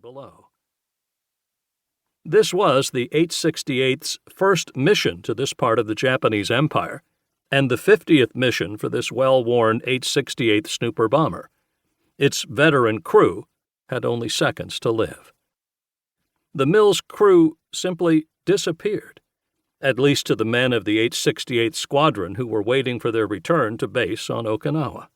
below. This was the 868th's first mission to this part of the Japanese Empire, and the 50th mission for this well-worn 868th snooper bomber. Its veteran crew had only seconds to live. The Mills crew simply disappeared, at least to the men of the 868th Squadron who were waiting for their return to base on Okinawa.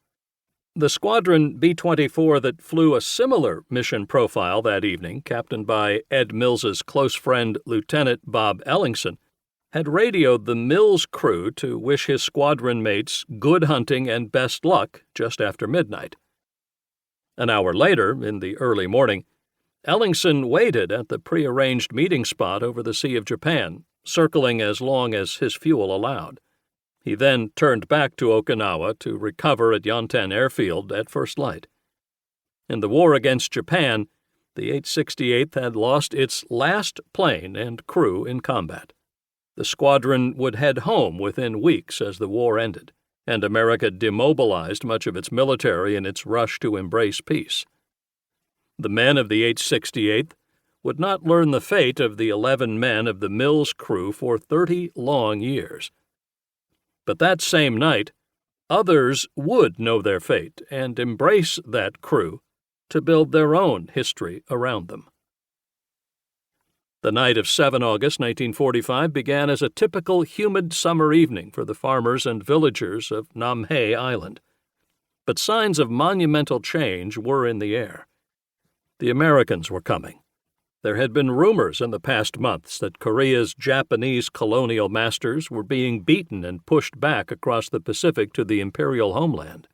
The squadron B-24 that flew a similar mission profile that evening, captained by Ed Mills's close friend Lieutenant Bob Ellingson, had radioed the Mills crew to wish his squadron mates good hunting and best luck just after midnight. An hour later, in the early morning, Ellingson waited at the prearranged meeting spot over the Sea of Japan, circling as long as his fuel allowed. He then turned back to Okinawa to recover at Yontan Airfield at first light. In the war against Japan, the 868th had lost its last plane and crew in combat. The squadron would head home within weeks as the war ended, and America demobilized much of its military in its rush to embrace peace. The men of the 868th would not learn the fate of the 11 men of the Mills crew for 30 long years. But that same night, others would know their fate and embrace that crew to build their own history around them. The night of 7 August 1945 began as a typical humid summer evening for the farmers and villagers of Namhae Island. But signs of monumental change were in the air. The Americans were coming. There had been rumors in the past months that Korea's Japanese colonial masters were being beaten and pushed back across the Pacific to the imperial homeland.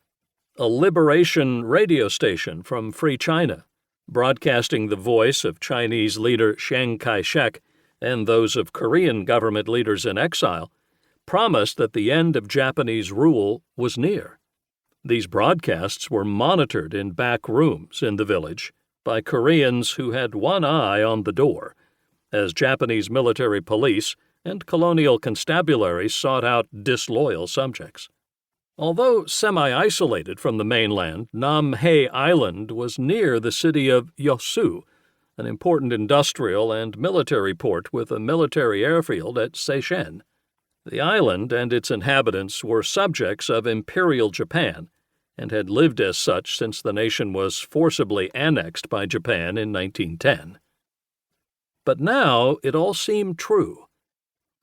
A liberation radio station from Free China, broadcasting the voice of Chinese leader Chiang Kai-shek and those of Korean government leaders in exile, promised that the end of Japanese rule was near. These broadcasts were monitored in back rooms in the village by Koreans who had one eye on the door, as Japanese military police and colonial constabulary sought out disloyal subjects. Although semi-isolated from the mainland, Namhae Island was near the city of Yosu, an important industrial and military port with a military airfield at Seishen. The island and its inhabitants were subjects of Imperial Japan and had lived as such since the nation was forcibly annexed by Japan in 1910. But now it all seemed true.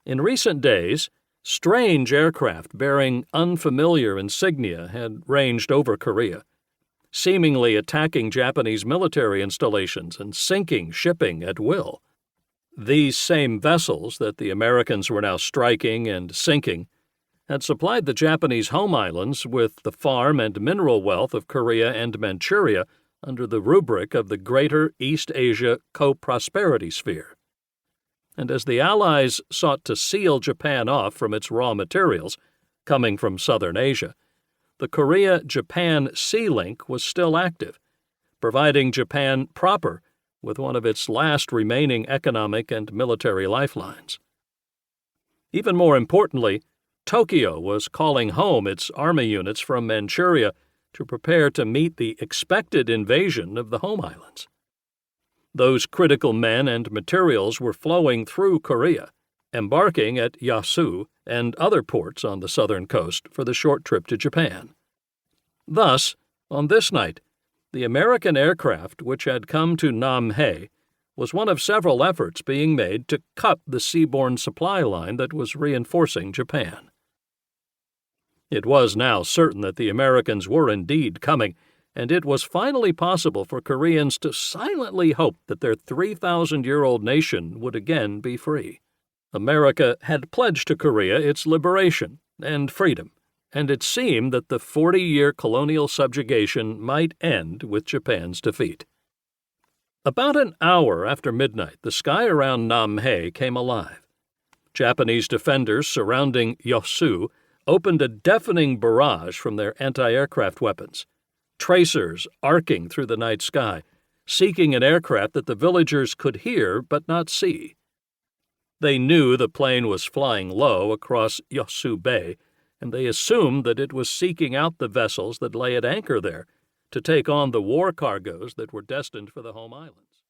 In recent days, strange aircraft bearing unfamiliar insignia had ranged over Korea, seemingly attacking Japanese military installations and sinking shipping at will. These same vessels that the Americans were now striking and sinking had supplied the Japanese home islands with the farm and mineral wealth of Korea and Manchuria under the rubric of the Greater East Asia Co-Prosperity Sphere. And as the Allies sought to seal Japan off from its raw materials coming from southern Asia, the Korea-Japan Sea Link was still active, providing Japan proper with one of its last remaining economic and military lifelines. Even more importantly, Tokyo was calling home its army units from Manchuria to prepare to meet the expected invasion of the home islands. Those critical men and materials were flowing through Korea, embarking at Yasu and other ports on the southern coast for the short trip to Japan. Thus, on this night, the American aircraft which had come to Namhae was one of several efforts being made to cut the seaborne supply line that was reinforcing Japan. It was now certain that the Americans were indeed coming, and it was finally possible for Koreans to silently hope that their 3,000-year-old nation would again be free. America had pledged to Korea its liberation and freedom, and it seemed that the 40-year colonial subjugation might end with Japan's defeat. About an hour after midnight, the sky around Namhae came alive. Japanese defenders surrounding Yosu opened a deafening barrage from their anti-aircraft weapons, tracers arcing through the night sky, seeking an aircraft that the villagers could hear but not see. They knew the plane was flying low across Yosu Bay, and they assumed that it was seeking out the vessels that lay at anchor there to take on the war cargoes that were destined for the home island.